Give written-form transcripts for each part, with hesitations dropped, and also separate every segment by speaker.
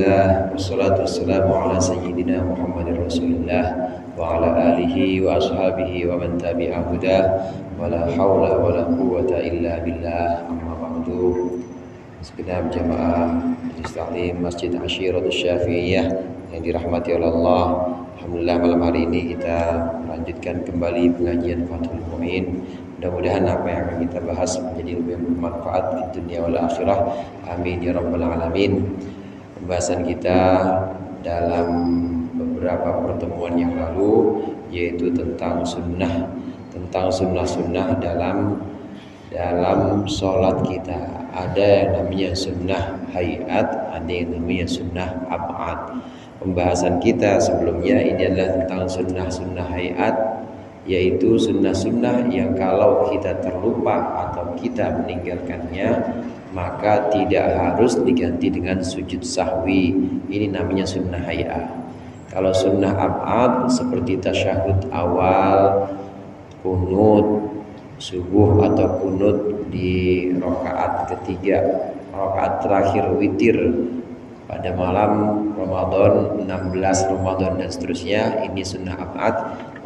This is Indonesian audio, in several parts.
Speaker 1: Alhamdulillah wassalatu wassalamu ala sayyidina Muhammadin Rasulillah wa ala alihi wa ashabihi wa man tabi'a hudah wa la hawla wa la quwwata illa billah amma ba'du. Segenap jamaah Majelis Ta'lim Masjid Ashiratus Syafi'iyah yang dirahmati oleh Allah. Alhamdulillah malam hari ini kita melanjutkan kembali pengajian Fathul Mu'in. Mudah-mudahan apa yang akan kita bahas menjadi lebih bermanfaat di dunia wal akhirah. Amin ya rabbal alamin. Pembahasan kita dalam beberapa pertemuan yang lalu yaitu tentang sunnah dalam sholat kita. Ada yang namanya sunnah hayat, ada yang namanya sunnah ab'ad. Pembahasan kita sebelumnya ini adalah tentang sunnah hayat, yaitu sunnah yang kalau kita terlupa atau kita meninggalkannya maka tidak harus diganti dengan sujud sahwi. Ini namanya sunnah hayat. Kalau sunnah ab'ad seperti tasyahud awal, kunut subuh atau kunut di rakaat ketiga, rakaat terakhir witir pada malam Ramadan, 16 Ramadan dan seterusnya, ini sunnah ab'ad.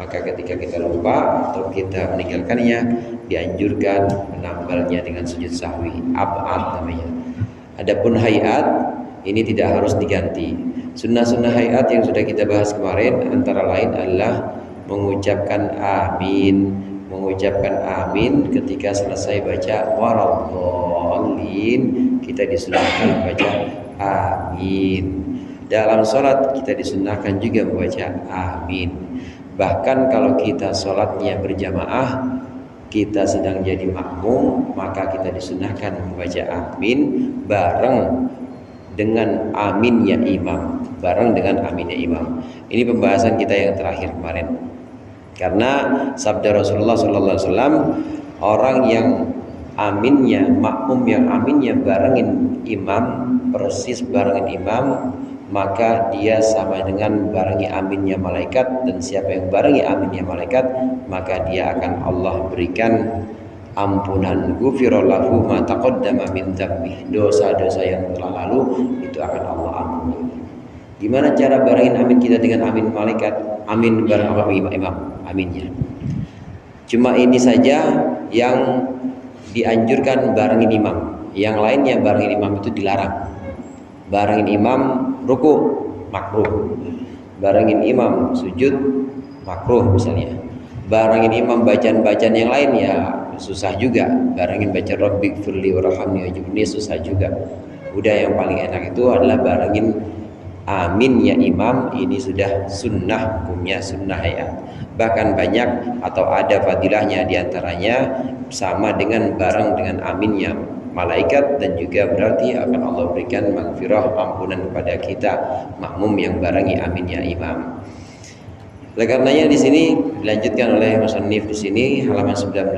Speaker 1: Maka ketika kita lupa atau kita meninggalkannya, dianjurkan menambalnya dengan sujud sahwi, ab'ad namanya. Adapun hayat ini tidak harus diganti. Sunnah hayat yang sudah kita bahas kemarin antara lain adalah mengucapkan amin ketika selesai baca waradhdallin, kita disunahkan membaca amin. Dalam sholat kita disunahkan juga membaca amin. Bahkan kalau kita sholatnya berjamaah, kita sedang jadi makmum, maka kita disunahkan membaca amin bareng dengan aminnya imam. Ini pembahasan kita yang terakhir kemarin. Karena sabda Rasulullah SAW, orang yang aminnya, makmum yang aminnya barengin imam, persis barengin imam, maka dia sama dengan barengi aminnya malaikat. Dan siapa yang barengi aminnya malaikat, maka dia akan Allah berikan ampunan. Ghufira lahu ma taqaddama min dzambih, dosa-dosa yang telah lalu itu akan Allah ampuni. Gimana cara barengin amin kita dengan amin malaikat? Amin bareng apa imam aminnya. Cuma ini saja yang dianjurkan barengin imam. Yang lainnya barengin imam itu dilarang. Barengin imam ruku makruh, barengin imam sujud makruh misalnya. Barengin imam bacaan-bacaan yang lain ya susah juga. Barengin baca rabbighfirli warhamni wajibni susah juga. Udah yang paling enak itu adalah barengin aminnya imam. Ini sudah sunnah hukumnya, sunnah hayat. Bahkan banyak atau ada fadilahnya, diantaranya sama dengan bareng dengan aminnya malaikat, dan juga berarti akan Allah berikan maghfirah, ampunan kepada kita makmum yang barengi aminnya imam. Oleh karenanya di sini dilanjutkan oleh musannif di sini halaman 19.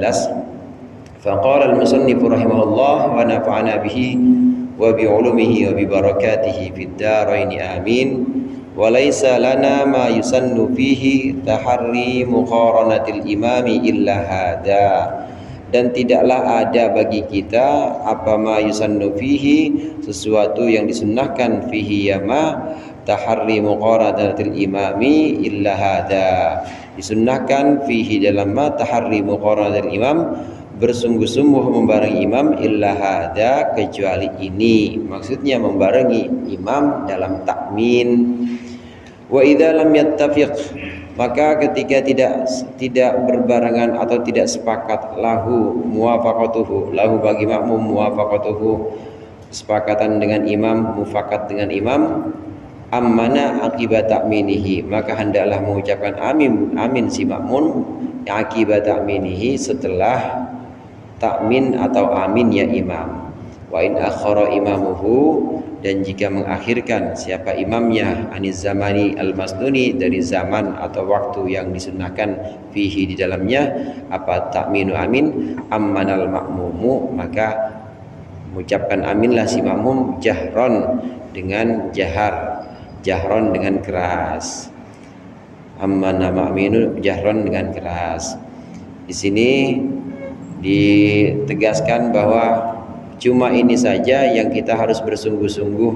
Speaker 1: Faqala al-musannif rahimahullah wa nafa'ana bihi wa bi 'ulumihi wa bi barakatihi fid dharain amin. Wa laisa lana ma yusannu fihi taharri muqaranatil imami illa hada. Dan tidaklah ada bagi kita apa ma yusannu fihi, sesuatu yang disunnahkan fihi yama taharri muqaranatil imami illa hada. Disunnahkan fihi dalam ma taharri muqaranatil imam, bersungguh-sungguh membarengi imam, illa hada, kecuali ini. Maksudnya membarengi imam dalam takmin. Wa idza lam yattafiq, maka ketika tidak berbarengan atau tidak sepakat, lahu muwafaqatuhu, lahu bagi makmum muwafaqatuhu, kesepakatan dengan imam, mufakat dengan imam, ammana akibat takminihi, maka hendaklah mengucapkan amin si makmum akibat takminihi, setelah takmin atau aminnya imam. Wa in akhara imamuhu, dan jika mengakhirkan siapa imamnya, aniz zamani al-masnuni, dari zaman atau waktu yang disunnahkan, fihi di dalamnya apa takminu amin, ammanal makmumu, maka mengucapkan aminlah si makmum jahron dengan jahron dengan keras. Ammana ma'minu jahron dengan keras. Di sini ditegaskan bahwa cuma ini saja yang kita harus bersungguh-sungguh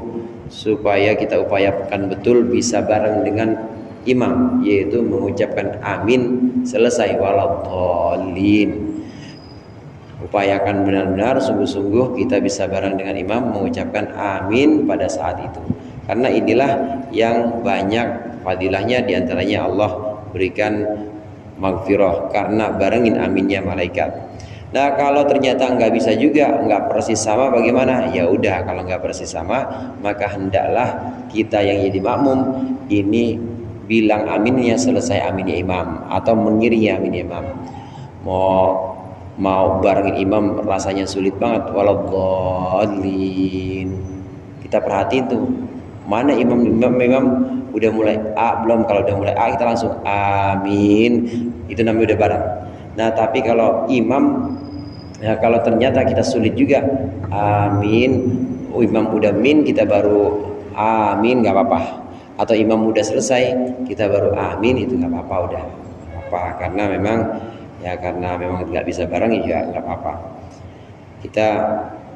Speaker 1: supaya kita upayakan betul bisa bareng dengan imam, yaitu mengucapkan amin selesai waladhdallin. Upayakan benar-benar sungguh-sungguh kita bisa bareng dengan imam mengucapkan amin pada saat itu, karena inilah yang banyak fadilahnya, diantaranya Allah berikan maghfirah karena barengin aminnya malaikat. Nah, kalau ternyata nggak bisa juga, nggak persis sama, bagaimana? Ya udah, kalau nggak persis sama, maka hendaklah kita yang jadi makmum ini bilang aminnya selesai aminnya imam, atau mengiringi aminnya imam. Mau barengin imam rasanya sulit banget, waladhdallin. Kita perhatiin tuh, mana imam udah mulai A belum? Kalau udah mulai A kita langsung amin, itu namanya udah bareng. Nah, tapi kalau imam, ya kalau ternyata kita sulit juga amin, imam udah min kita baru amin, nggak apa-apa. Atau imam udah selesai kita baru amin, itu nggak apa-apa, udah apa, karena memang nggak bisa bareng ya nggak apa-apa. Kita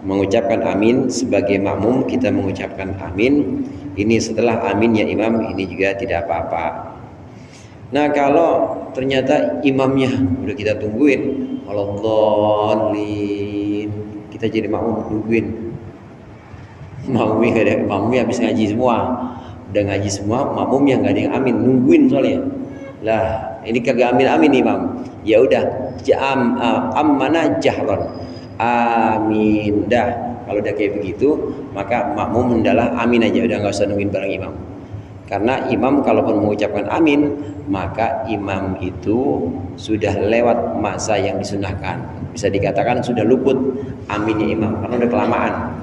Speaker 1: mengucapkan amin sebagai makmum, kita mengucapkan amin ini setelah aminnya imam, ini juga tidak apa-apa. Nah, kalau ternyata imamnya udah kita tungguin, waladhdallin, kita jadi makmum nungguin. Makmumnya habis ngaji semua, udah ngaji semua, makmumnya nggak ada yang amin, nungguin soalnya. Lah, ini kagak amin imam. Ya udah, ammana jahron, amin dah. Kalau udah kayak begitu, maka makmum hendaklah amin aja, udah nggak usah nungguin bareng imam. Karena imam kalaupun mengucapkan amin, maka imam itu sudah lewat masa yang disunahkan. Bisa dikatakan sudah luput aminnya imam, karena udah kelamaan.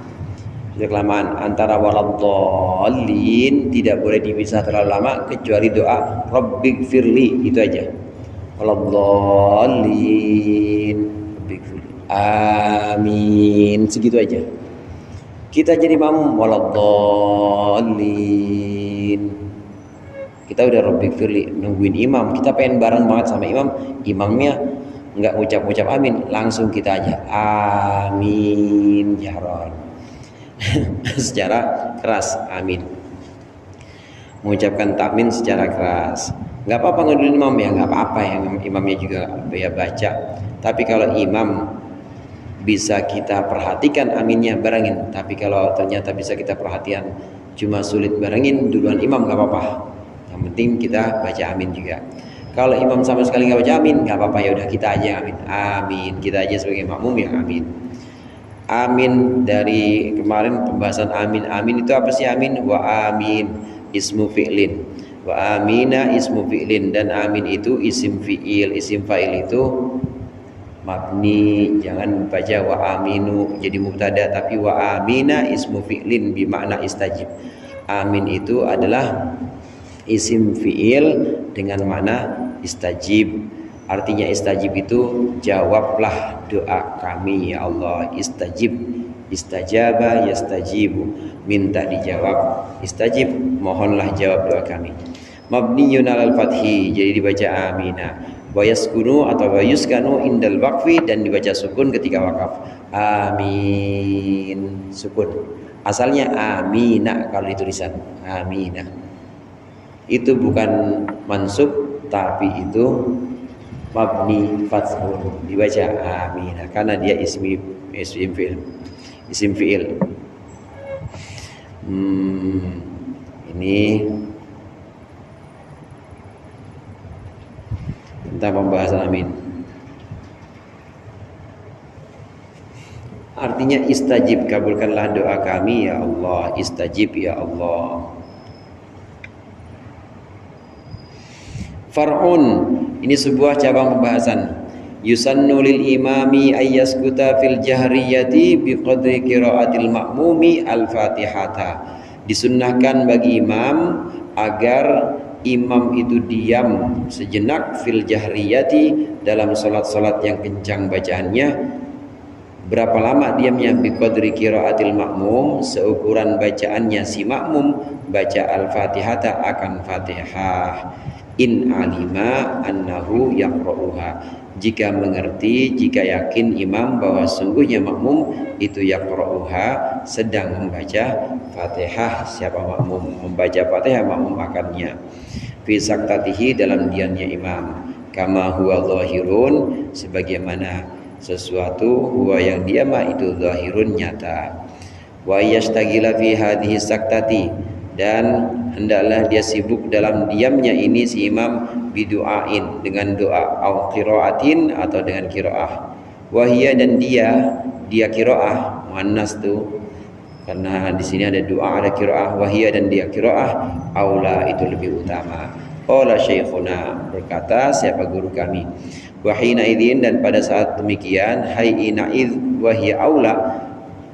Speaker 1: Antara waladhdallin tidak boleh dipisah terlalu lama, kecuali doa rabbighfirli, itu aja. Waladhdallin, amin, segitu aja. Kita jadi makmum waladhdallin, kita udah rabbighfirli, nungguin imam, kita pengen bareng banget sama imam, imamnya nggak ucap amin, langsung kita aja amin jahron secara keras, amin, mengucapkan takmin secara keras. Nggak apa-apa ngeduin imam, ya nggak apa-apa, yang imamnya juga ya baca. Tapi kalau imam bisa kita perhatikan aminnya, barengin. Tapi kalau ternyata bisa kita perhatian cuma sulit barengin duluan imam, nggak apa-apa. Yang penting kita baca amin juga. Kalau imam sama sekali nggak baca amin, nggak apa-apa, ya udah kita aja amin, kita aja sebagai makmum yang amin. Amin dari kemarin pembahasan amin itu apa sih? Amin wa amin ismu fi'lin, wa amina ismu fi'lin, dan amin itu isim fi'il. Isim fa'il itu mabni, jangan baca wa aminu jadi mubtada, tapi wa amina ismu fi'lin bimakna istajib. Amin itu adalah isim fi'il dengan makna istajib. Artinya istajib itu jawablah doa kami ya Allah. Istajib, istajaba yastajibu, minta dijawab. Istajib, mohonlah jawab doa kami. Mabniyun alal fathi, jadi dibaca amina. Wayaskunu atau wayuskanu indal waqfi, dan dibaca sukun ketika wakaf. Amin, sukun. Asalnya amina kalau ditulisan amina. Itu bukan mansub, tapi itu mabni fathun, dibaca amina karena dia isim fi'il. Ini tentang pembahasan amin. Artinya istajib, kabulkanlah doa kami ya Allah. Istajib ya Allah. Far'un, ini sebuah cabang pembahasan. Yusannu lil imami ayyaskuta fil jahriyati biqadri qiraatil ma'mumi al-fatihata. Disunnahkan bagi imam agar imam itu diam sejenak fil jahriyati, dalam salat-salat yang kencang bacaannya, Berapa lama diamnya? Biqadri qiraatil makmum, seukuran bacaannya si makmum baca al-Fatihata akan Fatihah. In alima annahu yaqra'uha, jika mengerti, jika yakin imam bahwa sungguhnya makmum itu yaqra'uha sedang membaca Fatihah. Siapa makmum membaca Fatihah, makmum akannya. Fi saktatihi, dalam diamnya imam. Kama huwa zahirun, sebagaimana sesuatu huwa yang dia mah itu zahirun, nyata. Wa yastagila fi hadhihi saktati, dan hendaklah dia sibuk dalam diamnya ini si imam biduain, dengan doa, au qiraatin, atau dengan qiraah. Wahia, dan dia qiraah muannas tuh, karena di sini ada doa, ada qiraah. Wahia, dan dia qiraah, aula, itu lebih utama. Qala syekhuna, berkata siapa guru kami, wahina idzin, dan pada saat demikian, hayina idz wahia aula,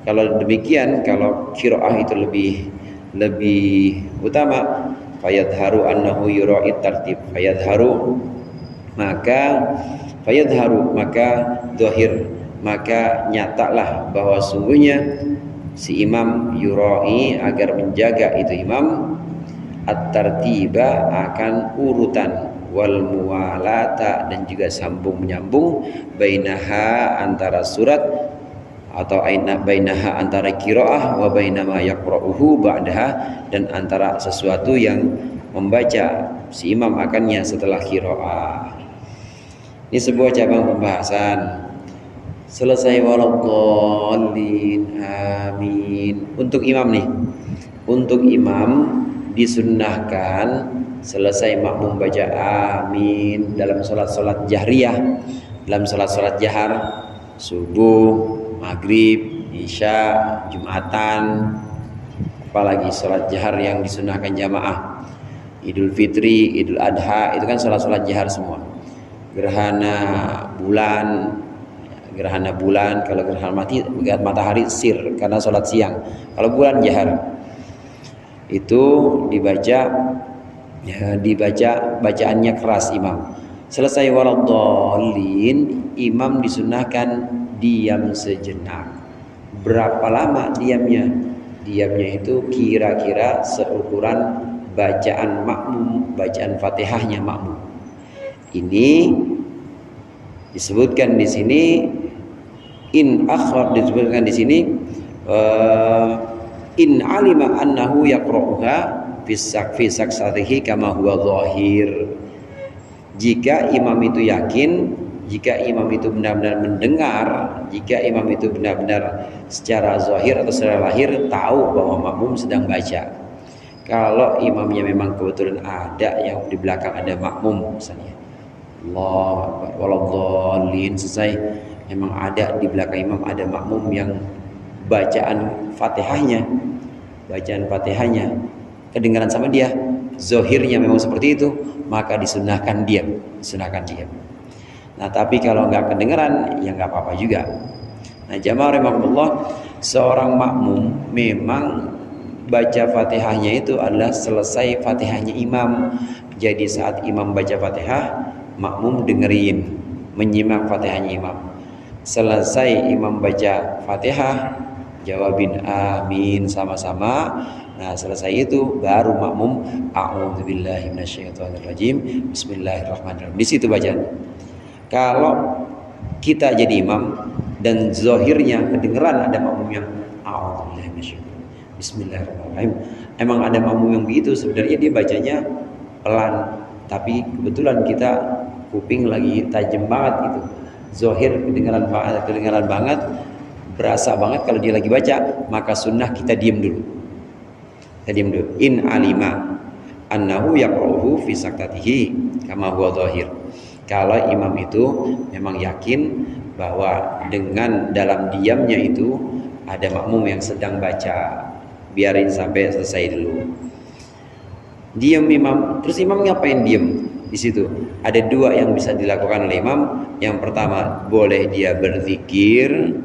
Speaker 1: kalau demikian, kalau qiraah itu lebih utama, fayadharu annahu yura'id tartib, fayadharu maka zahir, maka nyatalah bahwa sungguhnya si imam yura'i, agar menjaga itu imam, at-tartiba, akan urutan, wal muwalata, dan juga sambung menyambung, bainaha, antara surat, atau bainaha, antara qiraah, wa bainama yaqra'uhu ba'daha, dan antara sesuatu yang membaca si imam akannya setelah qiraah. Ini sebuah cabang pembahasan. Selesai, waladhdallin, amin. Untuk imam nih, untuk imam disunnahkan selesai makmum baca amin dalam sholat jahriyah, dalam sholat jahar, subuh, maghrib, isya, jumatan, apalagi sholat jahar yang disunnahkan jamaah, idul fitri, idul adha, itu kan sholat jahar semua. Gerhana bulan, kalau gerhana matahari sir, karena sholat siang. Kalau bulan jahar, itu dibaca bacaannya keras imam. Selesai waladhdallin, imam disunnahkan diam sejenak. Berapa lama diamnya? Diamnya itu kira-kira seukuran bacaan makmum, bacaan Fatihahnya makmum. Ini disebutkan di sini, disebutkan di sini, in alima annahu yaqra'uha fi saksatihi kama huwa zahir. Jika imam itu yakin, jika imam itu benar-benar mendengar, jika imam itu benar-benar secara zahir atau secara lahir tahu bahwa makmum sedang baca. Kalau imamnya memang kebetulan ada yang di belakang ada makmum, misalnya Allah waladhdallin, selesai, memang ada di belakang imam ada makmum yang bacaan Fatihahnya kedengaran sama dia, zahirnya memang seperti itu, maka disunahkan diam. Nah, tapi kalau nggak kedengaran, ya nggak apa-apa juga. Nah, jamaah rahimakumullah, seorang makmum memang baca Fatihahnya itu adalah selesai Fatihahnya imam. Jadi saat imam baca Fatihah, makmum dengerin, menyimak Fatihahnya imam. Selesai imam baca Fatihah, jawabin amin sama-sama. Nah, selesai itu baru makmum a'udzubillahi minasyaitonirrajim, bismillahirrahmanirrahim. Di situ bacaan. Kalau kita jadi imam dan zahirnya kedengeran ada makmum yang a'udzubillahi minasyaitonirrajim, bismillahirrahmanirrahim. Emang ada makmum yang begitu, sebenarnya dia bacanya pelan, tapi kebetulan kita kuping lagi tajam banget gitu. Zahir kedengaran banget, berasa banget kalau dia lagi baca, maka sunnah kita diam dulu. In alima annahu yaqra'uhu fi saktatihi kama huwa zahir. Kalau imam itu memang yakin bahwa dengan dalam diamnya itu ada makmum yang sedang baca, biarin sampai selesai dulu. Diam imam, terus imam ngapain diam? Di situ ada dua yang bisa dilakukan oleh imam. Yang pertama, boleh dia berzikir,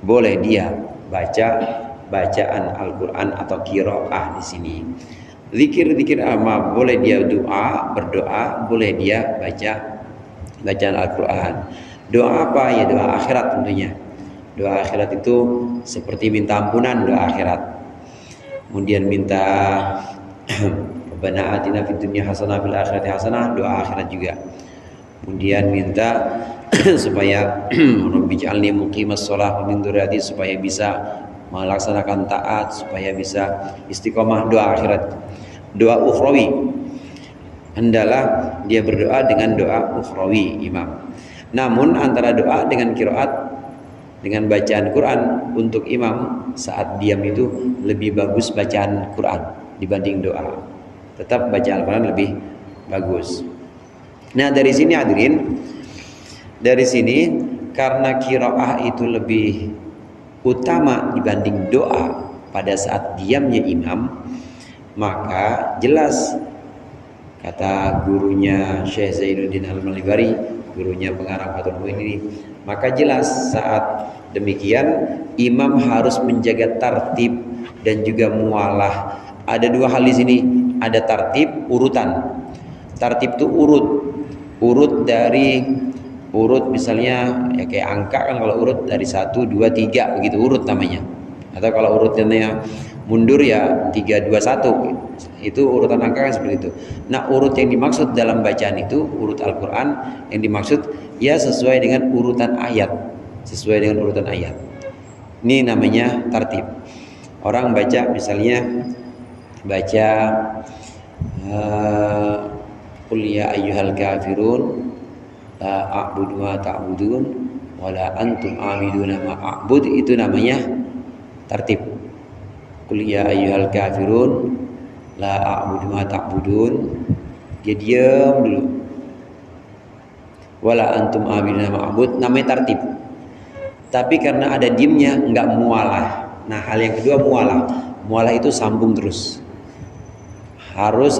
Speaker 1: boleh dia baca bacaan Al-Quran atau qiraah di sini. Zikir ama, boleh dia berdoa, boleh dia baca bacaan Al-Quran. Doa apa? Ya doa akhirat tentunya. Doa akhirat itu seperti minta ampunan doa akhirat. Kemudian minta Rabbana atina fid dunya hasanah fil akhirati hasanah, doa akhirat juga. Kemudian minta supaya Rabbi ij'alni muqimas shalah wa min dzurriyyati, supaya bisa melaksanakan taat, supaya bisa istiqomah, doa akhirat. Doa ukhrawi, hendaklah dia berdoa dengan doa ukhrawi imam. Namun antara doa dengan qiraat, dengan bacaan Quran untuk imam saat diam itu lebih bagus bacaan Quran dibanding doa. Tetap bacaan Quran lebih bagus. Nah dari sini hadirin, dari sini karena qiraah itu lebih utama dibanding doa pada saat diamnya imam, maka jelas kata gurunya Syekh Zainuddin Al-Malibari, gurunya pengarang Fathul Mu'in ini, maka jelas saat demikian imam harus menjaga tartib dan juga mualah. Ada dua hal di sini, ada tartib, urutan. Tartib itu urut dari urut, misalnya ya kayak angka kan, kalau urut dari 1, 2, 3 begitu urut namanya. Atau kalau urutnya mundur ya 3, 2, 1, itu urutan angka kan seperti itu. Nah urut yang dimaksud dalam bacaan itu, urut Al-Quran yang dimaksud ya sesuai dengan urutan ayat, sesuai dengan urutan ayat. Ini namanya tartib. Orang baca misalnya baca qul ya ayyuhal kafirun la a'budu ma ta'budun wala antum a'biduna ma a'bud, itu namanya tartib. Qul ya ayyuhal kafirun la a'budu ma ta'budun, dia diam dulu. Wala antum a'biduna ma a'bud, namanya tartib. Tapi karena ada diamnya enggak mualah. Nah hal yang kedua mualah. Mualah itu sambung terus. Harus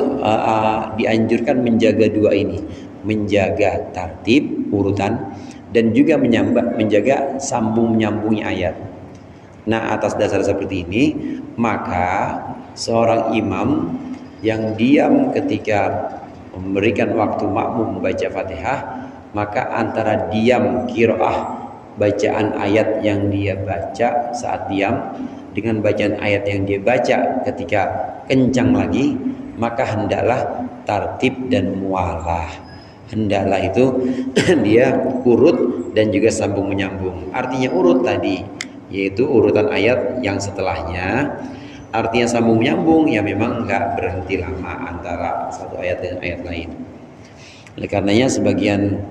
Speaker 1: dianjurkan menjaga dua ini, menjaga tartib urutan dan juga menjaga sambung menyambungnya ayat. Nah atas dasar seperti ini maka seorang imam yang diam ketika memberikan waktu makmum membaca Fatihah, maka antara diam qiraah bacaan ayat yang dia baca saat diam dengan bacaan ayat yang dia baca ketika kencang lagi, maka hendaklah tartib dan mualah. Hendaklah itu dia urut dan juga sambung menyambung. Artinya urut tadi yaitu urutan ayat yang setelahnya. Artinya sambung menyambung ya memang enggak berhenti lama antara satu ayat dengan ayat lain. Oleh karenanya sebagian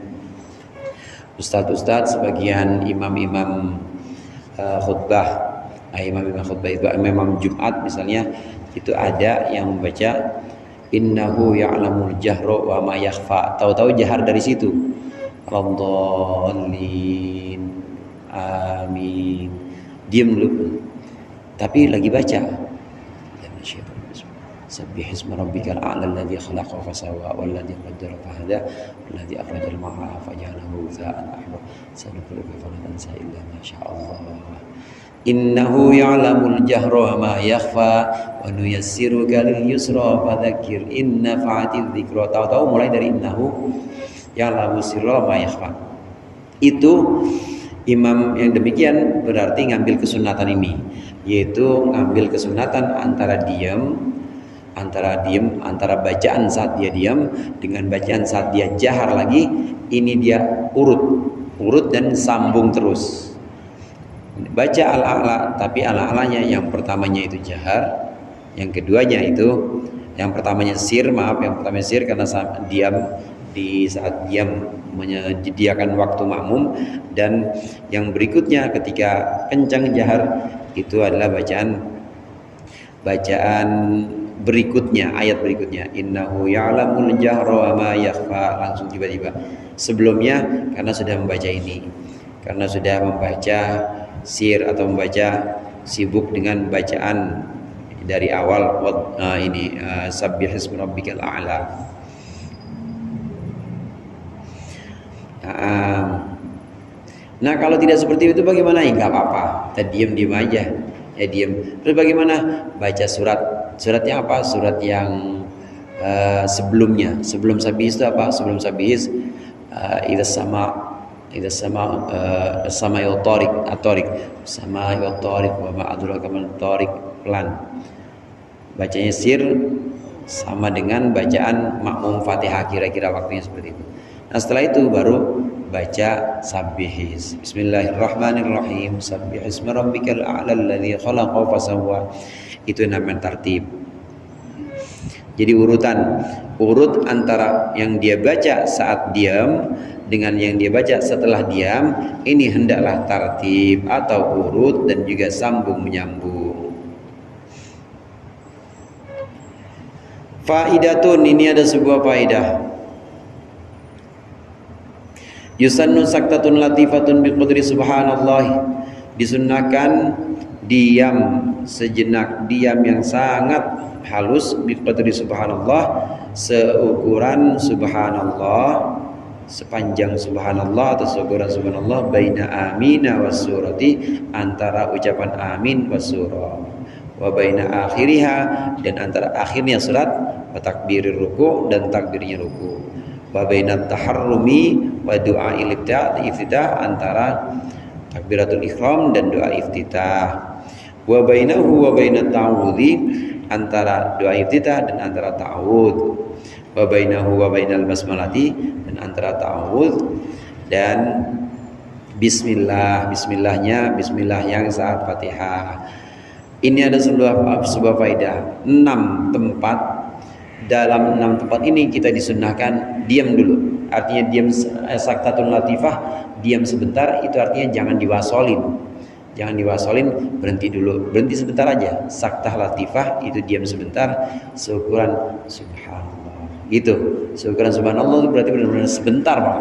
Speaker 1: ustadz-ustadz, sebagian imam-imam khutbah, imam-imam khutbah itu imam Jumat misalnya, itu ada yang membaca innahu ya'lamul jahra wa ma yakhfa, tahu-tahu jahar dari situ, Rabballin amin, diam dulu tapi lagi baca. Sabbih isma rabbikal a'la alladzi khalaqa fasawwa walladzi qaddara fahada walladzi akhrajal mar'a faj'alahu ghutha'an ahwa sanaqri'uka fala tansa illa ma sya'allah innahu ya'lamul jahra wa ma yakhfa wa nuyassiruka lil yusra fadzakir in nafa'atiz dzikra. Tahu-tahu mulai dari innahu ya'lamu sirra ma yakhfa. Itu imam yang demikian berarti ngambil kesunatan ini, yaitu ngambil kesunatan antara bacaan saat dia diam dengan bacaan saat dia jahar lagi. Ini dia urut dan sambung terus. Baca al-a'la, tapi al-a'lanya yang pertamanya itu jahar, yang keduanya itu yang pertamanya sir, yang pertamanya sir karena diam, di saat diam menyediakan waktu makmum, dan yang berikutnya ketika kencang jahar itu adalah bacaan berikutnya, ayat berikutnya, innahu ya'lamul jahra wa ma yakhfa, langsung tiba-tiba. Sebelumnya karena sudah membaca ini, karena sudah membaca sir atau membaca sibuk dengan bacaan dari awal sabbih isma rabbikal a'la. Nah kalau tidak seperti itu bagaimana? Ya nggak apa-apa, kita diam aja, ya diam. Terus bagaimana? Baca suratnya apa? Surat yang sebelumnya. Sebelum sabihis itu apa? Sebelum sabihis idza sama Idza sama tariq at-tariq sama tariq wa ma adraka mal tariq, pelan. Bacanya sir sama dengan bacaan makmum Fatihah, kira-kira waktunya seperti itu. Nah, setelah itu baru baca sabbihis. Bismillahirrahmanirrahim. Sabbihisma rabbikal a'la alladzi khalaqa fasawwa. Itu namanya tartib. Jadi urut antara yang dia baca saat diam dengan yang dia baca setelah diam, ini hendaklah tartib atau urut dan juga sambung menyambung. Faidatun, ini ada sebuah faidah. Yusannu saktatun latifatun bil qadri subhanallah. Disunnahkan diam sejenak, diam yang sangat halus bil qadri subhanallah, seukuran subhanallah, sepanjang subhanallah atau seukuran subhanallah, baina amina was surati, antara ucapan amin was surah, wa baina akhiriha, dan antara akhirnya surat, wa takbirir ruku, dan takbirnya ruku, wa baina taharrumi wa du'a iftitah, antara takbiratul ihram dan doa iftitah, wa bainahu wa bainat ta'awudhi, antara doa iftitah dan antara ta'awud, wa bainahu wa bainal basmalati, dan antara ta'awud dan bismillah, bismillah yang saat Fatihah. Ini ada sebuah faedah. 6 tempat, dalam 6 tempat ini kita disunnahkan diam dulu. Artinya diam, saktatun latifah, diam sebentar, itu artinya jangan diwasolin. Jangan diwasolin, berhenti dulu, berhenti sebentar aja. Saktah latifah itu diam sebentar, seukuran subhanallah. Itu seukuran subhanallah itu berarti benar-benar sebentar, Pak.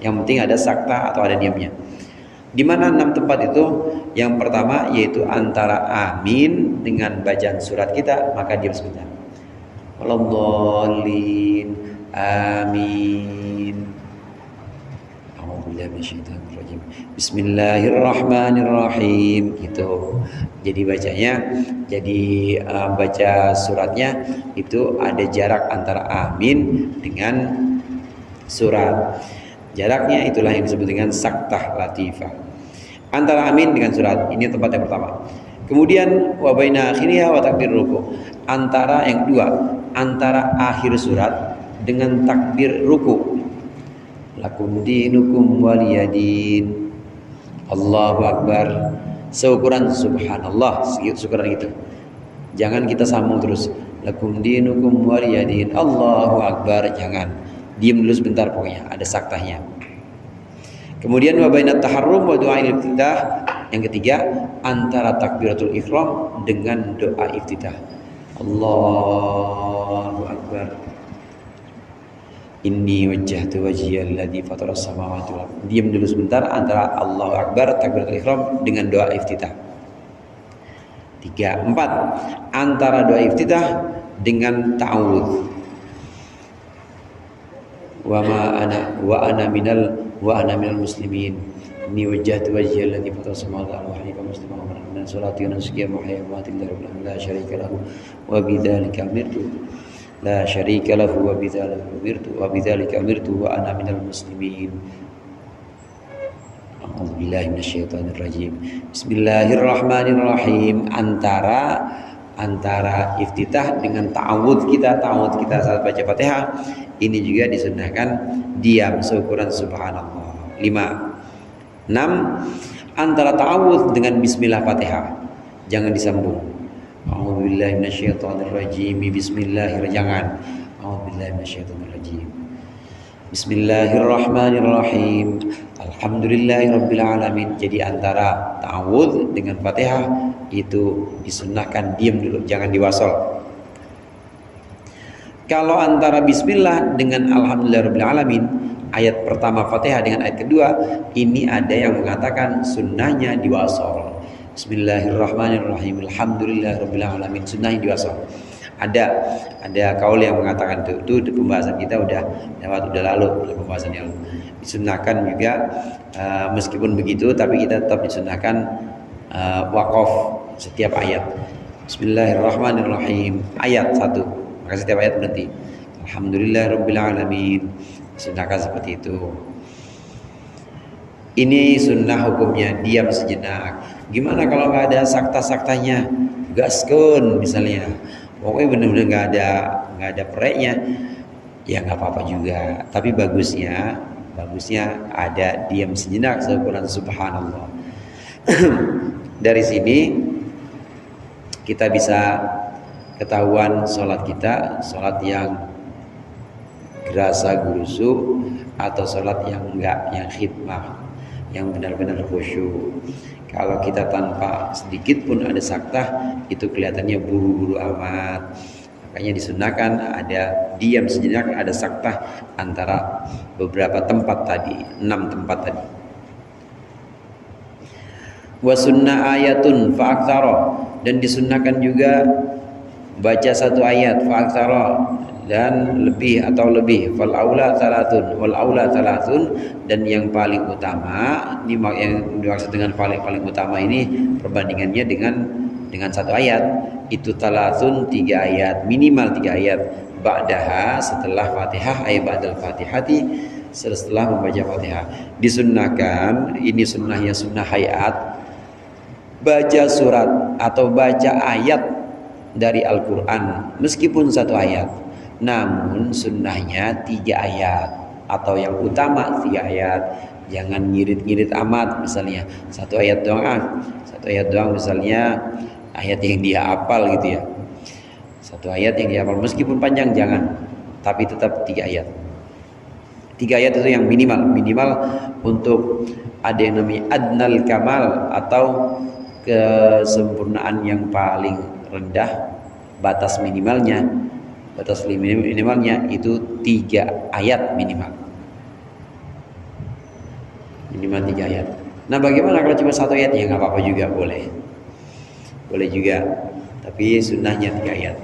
Speaker 1: Yang penting ada saktah atau ada diamnya. Di mana 6 tempat itu? Yang pertama yaitu antara amin dengan bacaan surat kita, maka diam sebentar. Wallallin, amin. A'udzubillahi minasyaitonir rajim. Bismillahirrahmanirrahim. Gitu. Jadi bacanya, baca suratnya itu ada jarak antara amin dengan surat. Jaraknya itulah yang disebut dengan saktah latifah. Antara amin dengan surat, ini tempat yang pertama. Kemudian wa baina akhiriha wa takbir ruku. Antara yang kedua, antara akhir surat dengan takbir ruku. Lakum dinukum waliyadin. Allahu akbar. Seukuran subhanallah, seukuran itu. Jangan kita sambung terus. Lakum dinukum waliyadin. Allahu akbar, jangan. Diam dulu sebentar, pokoknya ada saktahnya. Kemudian wa bainat taharrum wa du'a iftitah. Yang ketiga, antara takbiratul ihram dengan doa iftitah. Allahu akbar. Inni wajjahtu wajhiya alladzi fatara as-samawati wal ardh. Diam dulu sebentar antara Allahu akbar, takbiratul ihram dengan doa iftitah. 3, 4, antara doa iftitah dengan ta'awudz. Wa ana minal muslimin. Inni wajjahtu wajhiya alladzi fatara as-samawati wal ardh musliman wa man salati wa nusuki wa mahyaya wa mamati lillahi rabbil alamin la syarika lahu wa bidzalika umirtu la syarika lahu wa bidzalika umirtu wa ana minal muslimin. A'udzubillahi minasyaitonir rajim. Bismillahirrahmanirrahim. Antara iftitah dengan ta'awudz kita saat baca Fatihah, ini juga disunnahkan diam seukuran subhanallah. 5. 6. Antara ta'awudz dengan bismillah Fatihah, jangan disambung. A'udzubillahi minasyaitonirrajim. Jangan. A'udzubillahi minasyaitonirrajim. Bismillahirrahmanirrahim. Alhamdulillahirabbil alamin. Jadi antara ta'awudz dengan Fatihah itu disunnahkan diam dulu, jangan diwasal. Kalau antara bismillah dengan alhamdulillahirabbil alamin, ayat pertama Fatihah dengan ayat kedua, ini ada yang mengatakan sunnahnya diwasal. Bismillahirrahmanirrahim. Alhamdulillahirabbil alamin, sunnahnya diwasal. Ada kaul yang mengatakan itu di pembahasan kita udah lalu pembahasan yang disunnahkan juga. Meskipun begitu, tapi kita tetap disunnahkan waqaf setiap ayat. Bismillahirrahmanirrahim ayat 1, maka setiap ayat berhenti. Alhamdulillahirabbil alamin, disunnahkan seperti itu. Ini sunnah hukumnya diam sejenak. Gimana kalau nggak ada sakta-saktanya? Gaskun misalnya. Pokoknya benar-benar nggak ada pereknya. Ya nggak apa-apa juga. Tapi bagusnya ada diam sejenak seukuran subhanallah. Dari sini kita bisa ketahuan sholat kita, sholat yang gerasa gurusu atau sholat yang enggak, yang khidmah, yang benar-benar khusyuk. Kalau kita tanpa sedikit pun ada saktah, itu kelihatannya buru-buru amat. Makanya disunahkan ada diam sejenak, ada saktah antara beberapa tempat tadi, 6 tempat tadi. Wa sunnah ayatun fa'aktsara, dan disunahkan juga baca satu ayat fa'aktsara, dan lebih atau lebih. Wal aula salatun, dan yang paling utama, ini yang dimaksud dengan paling utama ini perbandingannya dengan satu ayat, itu talatun 3 ayat, minimal 3 ayat. Ba'daha, setelah Fatihah, ay ba'dal Fatihati, setelah membaca Fatihah. Disunnahkan, ini sunnahnya sunnah hayat, baca surat atau baca ayat dari Al-Quran meskipun 1 ayat, namun sunnahnya 3 ayat atau yang utama 3 ayat. Jangan ngirit-ngirit amat, misalnya 1 ayat doang misalnya ayat yang dia hafal gitu ya, 1 ayat yang dia hafal meskipun panjang jangan, tapi tetap 3 ayat. 3 ayat itu yang minimal untuk ada yang namanya adnal kamal atau kesempurnaan yang paling rendah. Batas minimalnya itu 3 ayat minimal 3 ayat. Nah, bagaimana kalau cuma 1 ayat? Ya nggak apa-apa juga, boleh juga, tapi sunnahnya 3 ayat.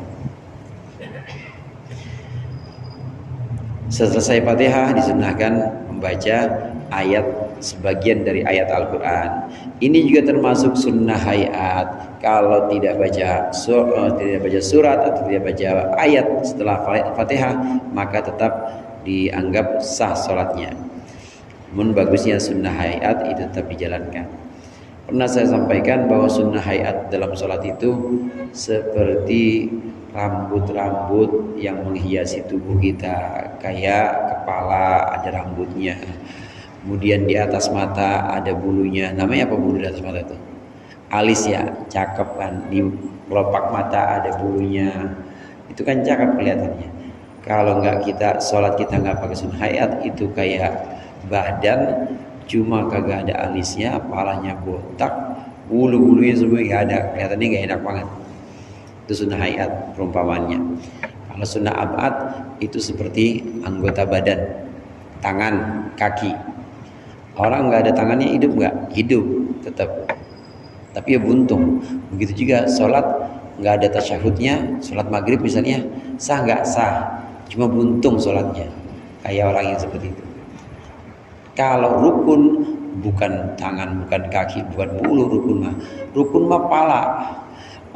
Speaker 1: Selesai Fatihah disunnahkan membaca ayat, sebagian dari ayat Al-Quran. Ini juga termasuk sunnah hayat. Kalau tidak baca surat atau tidak baca ayat setelah Fatihah, maka tetap dianggap sah sholatnya. Namun bagusnya sunnah hayat itu tetap dijalankan. Pernah saya sampaikan bahwa sunnah hayat dalam sholat itu seperti rambut-rambut yang menghiasi tubuh kita. Kayak kepala ada rambutnya, kemudian di atas mata ada bulunya. Namanya apa bulu di atas mata itu? Alis ya, cakep kan. Di kelopak mata ada bulunya, itu kan cakep kelihatannya. Kalau sholat kita nggak pakai sunnah hayat, itu kayak badan cuma kagak ada alisnya, kepalanya botak, bulu-bulunya semua nggak ada, kelihatannya nggak enak banget. Itu sunnah hayat perumpamannya. Kalau sunnah abad itu seperti anggota badan, tangan, kaki. Orang nggak ada tangannya hidup nggak? Hidup tetap, tapi ya buntung. Begitu juga sholat nggak ada tasyahudnya, sholat maghrib misalnya, sah nggak? Sah, cuma buntung sholatnya, kayak orang yang seperti itu. Kalau rukun bukan tangan, bukan kaki, bukan bulu, rukun mah pala.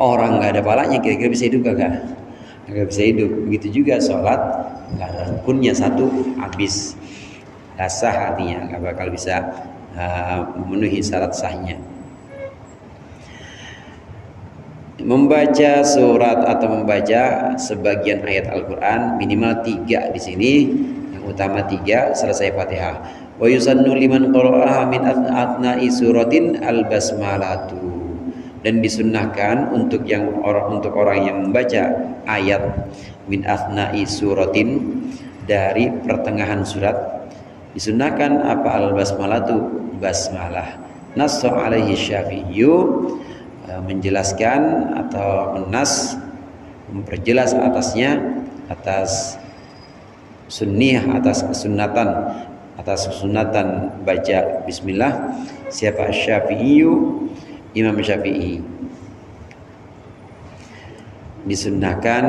Speaker 1: Orang nggak ada palanya, kira-kira bisa hidup kagak? Nggak bisa hidup. Begitu juga sholat nggak ada rukunnya, 1 habis. Sah artinya nggak bakal bisa memenuhi syarat sahnya. Membaca surat atau membaca sebagian ayat Al-Quran minimal 3 di sini, yang utama 3 selesai Fatihah. Wa yusannu liman qara'aha min atna'i suratin al-basmalatu, dan disunnahkan untuk orang yang membaca ayat min atna'i suratin, dari pertengahan surat, disunnahkan apa? Al-basmalatu, basmalah. Nass alaihi Syafi'iyyu, menjelaskan atau memperjelas atasnya, atas sunnah, atas kesunatan baca bismillah. Siapa? Syafi'iyyu, Imam Syafi'i. Disunnahkan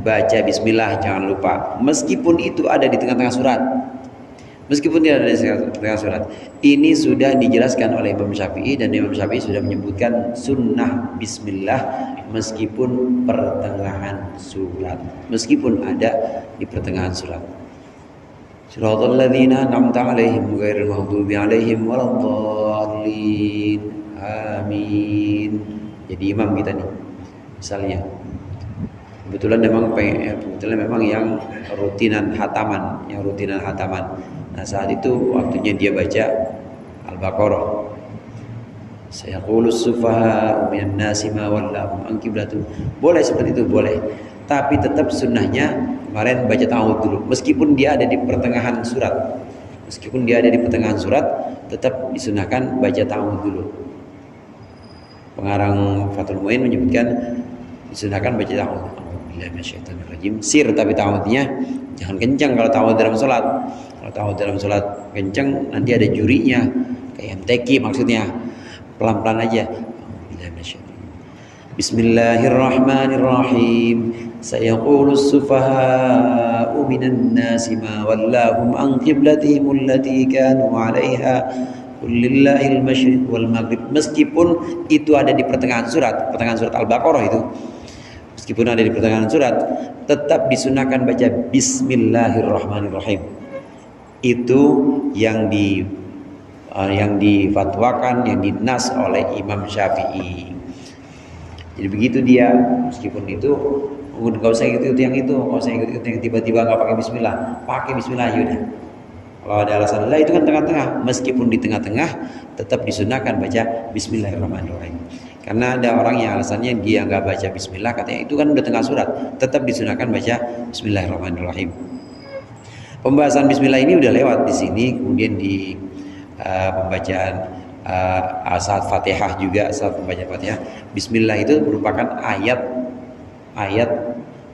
Speaker 1: baca bismillah, jangan lupa, meskipun itu ada di tengah-tengah surat. Meskipun tidak ada di tengah surat, ini sudah dijelaskan oleh Imam Syafi'i, dan Imam Syafi'i sudah menyebutkan sunnah bismillah meskipun pertengahan surat, meskipun ada di pertengahan surat. Siratal ladzina an'amta 'alaihim ghairil maghdubi 'alaihim waladdallin. Amin. Jadi imam kita nih. Misalnya kebetulan memang yang rutinan hataman. Nah, saat itu waktunya dia baca Al-Baqarah. Sayaqulus sufaha'u minan nasi ma wallahum an qiblatihim. Boleh seperti itu, boleh. Tapi tetap sunnahnya kemarin baca ta'awudz dulu. Meskipun dia ada di pertengahan surat. Tetap disunnahkan baca ta'awudz dulu. Pengarang Fathul Muin menyebutkan disunahkan baca ta'awudz. Billahi minasyaitonir rajim. Sir, tapi ta'awudznya jangan kencang kalau ta'awudz dalam salat. Kalau ta'awudz dalam salat kencang nanti ada jurinya. Kayak MTQ maksudnya. Pelan-pelan aja. Bismillahirrahmanirrahim. Sayaqulus sufaha'u minan nasi ma wallahum an qiblatihim allati kanu 'alaiha Qulillahil masyriq wal maghrib. Meskipun itu ada di pertengahan surat Al-Baqarah itu. Meskipun ada di pertengahan surat, tetap disunahkan baca Bismillahirrahmanirrahim. Itu yang difatwakan, yang dinas oleh Imam Syafi'i. Jadi begitu dia, meskipun itu nggak usah ikut yang tiba-tiba nggak pakai Bismillah, pakai Bismillah yaudah. Kalau ada alasan lah itu kan tengah-tengah, meskipun di tengah-tengah tetap disunahkan baca Bismillahirrahmanirrahim. Karena ada orang yang alasannya dia nggak baca Bismillah, katanya itu kan udah tengah surat, tetap disunahkan baca Bismillahirrahmanirrahim. Pembahasan Bismillah ini udah lewat di sini, kemudian di pembacaan saat Fatihah juga, saat pembacaan Fatihah. Bismillah itu merupakan ayat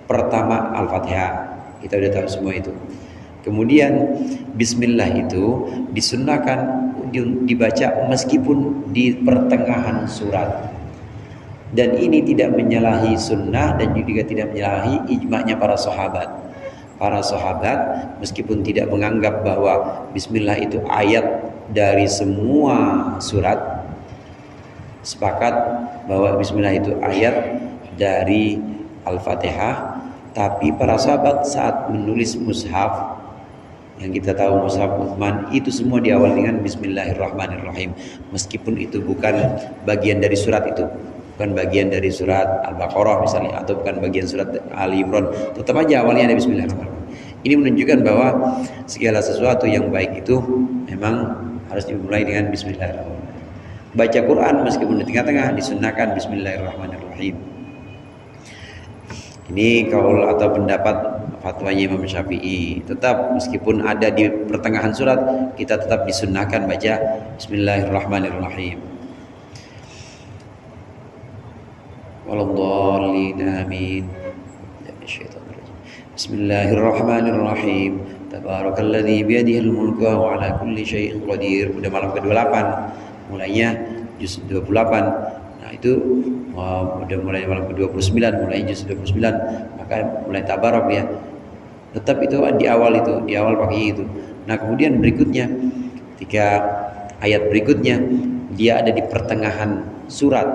Speaker 1: pertama Al-Fatihah. Kita udah tahu semua itu. Kemudian Bismillah itu disunnahkan dibaca meskipun di pertengahan surat. Dan ini tidak menyalahi sunnah dan juga tidak menyalahi ijma'nya para sahabat. Para sahabat meskipun tidak menganggap bahwa Bismillah itu ayat dari semua surat, sepakat bahwa Bismillah itu ayat dari Al-Fatihah. Tapi para sahabat saat menulis mushaf, yang kita tahu mushaf Utsman, itu semua diawali dengan Bismillahirrahmanirrahim. Meskipun itu bukan bagian dari surat itu, bukan bagian dari surat Al-Baqarah misalnya, atau bukan bagian surat Ali Imran, tetap aja awalnya ada Bismillahirrahmanirrahim. Ini menunjukkan bahwa segala sesuatu yang baik itu memang harus dimulai dengan Bismillahirrahmanirrahim. Baca Quran meskipun di tengah-tengah disunnahkan Bismillahirrahmanirrahim. Ini kaul atau pendapat fatwanya Imam Syafi'i. Tetap meskipun ada di pertengahan surat, kita tetap disunnahkan baca Bismillahirrahmanirrahim. Waladdallin, amin. Bismillahirrahmanirrahim. Tabarakalladzi biyadihil mulku wa huwa ala kulli syai'in qadir. Udah malam ke-28. Mulainya juz 28. Nah, itu udah mulai malam ke-29, mulai juz 29. Maka mulai tabarok ya. Tetap itu di awal pakai itu. Nah, kemudian berikutnya ketika ayat berikutnya dia ada di pertengahan surat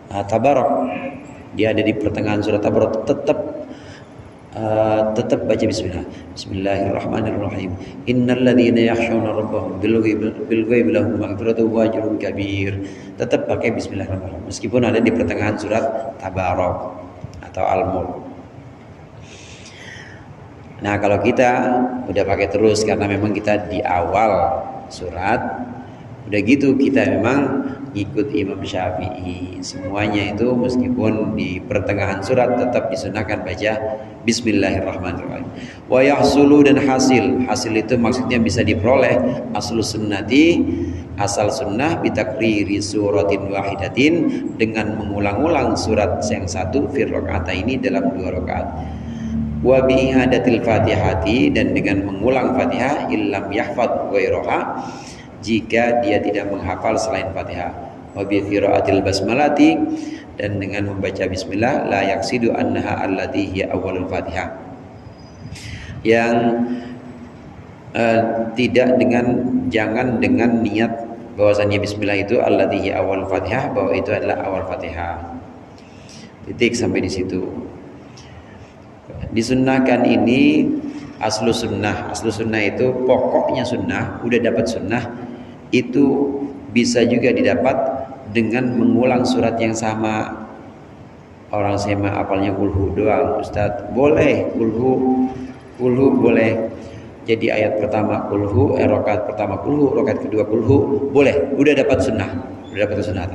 Speaker 1: Tabarok. Dia ada di pertengahan surat Tabarok, tetap baca Bismillah. Bismillahirrahmanirrahim. Innal ladzina yakhshawna rabbahum bil ghaibi lahum maghfiratun wa ajrun kabir. Tetap pakai Bismillahirrahmanirrahim meskipun ada di pertengahan surat Tabarok atau Al-Mulk. Nah, kalau kita udah pakai terus karena memang kita di awal surat, udah gitu kita memang ikut Imam Syafi'i. Semuanya itu meskipun di pertengahan surat tetap disunahkan baca Bismillahirrahmanirrahim. Wa yahsulu, dan hasil itu maksudnya bisa diperoleh aslu sunnati, asal sunnah bitakriri suratin wahidatin, dengan mengulang-ulang surat yang satu fir rakaataini dalam 2 rakaat. Wa bi ihadatil fatihati, dan dengan mengulang Fatihah illam yahfad ghairaha, jika dia tidak menghafal selain Fatihah. Wa bi qiraatil basmalati, dan dengan membaca bismillah la yaqsidu annaha allati hiya awwalul Fatihah, yang jangan dengan niat bahwasannya bismillah itu allati hiya awwalul Fatihah, bahwa itu adalah awal Fatihah. Titik sampai di situ. Disunnahkan ini Aslu sunnah itu pokoknya sunnah, udah dapat sunnah itu bisa juga didapat dengan mengulang surat yang sama. Orang sema apalnya kulhu doang, Ustadz, boleh kulhu boleh. Jadi ayat pertama kulhu, rakaat pertama kulhu, rakaat kedua kulhu, boleh. Udah dapat sunnah, udah dapat sunnah.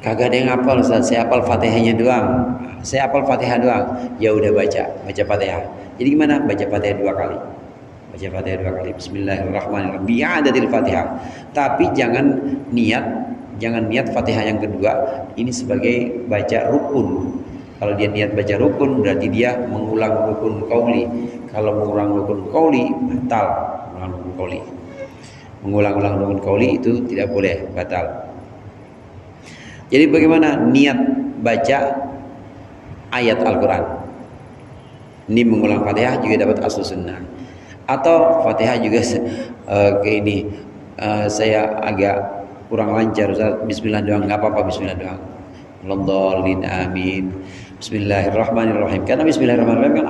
Speaker 1: Kagak ada yang hafal, Ustaz, saya hafal Fatihahnya doang. Saya hafal Fatihah doang. Ya udah baca Fatihah. Jadi gimana? Baca Fatihah 2 kali. Baca Fatihah 2 kali. Bismillahirrahmanirrahim. Bi'adatil Fatihah. Tapi jangan niat Fatihah yang kedua ini sebagai baca rukun. Kalau dia niat baca rukun berarti dia mengulang rukun qauli. Kalau mengulang rukun qauli batal. Mengulang rukun qauli itu tidak boleh, batal. Jadi bagaimana niat baca ayat Al-Quran? Ini mengulang Fatihah juga dapat asal sunnah. Atau Fatihah juga saya agak kurang lancar, Ustaz. Bismillah doang, nggak apa-apa, Bismillah doang. Walladzallin, amin. Bismillahirrahmanirrahim. Karena Bismillahirrahmanirrahim kan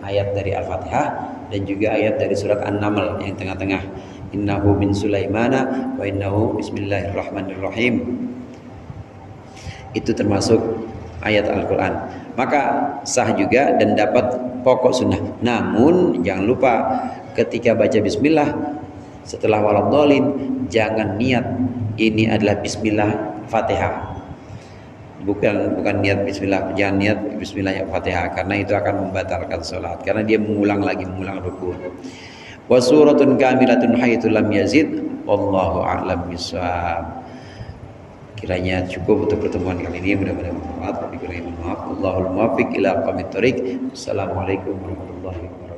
Speaker 1: ayat dari Al-Fatihah dan juga ayat dari surat An-Naml yang tengah-tengah. Innahu min Sulaimana wa innahu bismillahirrahmanirrahim. Itu termasuk ayat Al-Quran. Maka sah juga dan dapat pokok sunnah. Namun jangan lupa ketika baca bismillah setelah waladhdallin jangan niat ini adalah bismillah Fatihah. Bukan niat bismillah, jangan niat bismillah Fatihah karena itu akan membatalkan salat karena dia mengulang rukun. Wa suratun kamilatun haitsu lam yazid wallahu a'lam bissawab. Kiranya cukup untuk pertemuan kali ini, mudah-mudahan bermanfaat. Allahul muwaffiq ila aqwamit thoriq. Assalamualaikum warahmatullahi wabarakatuh.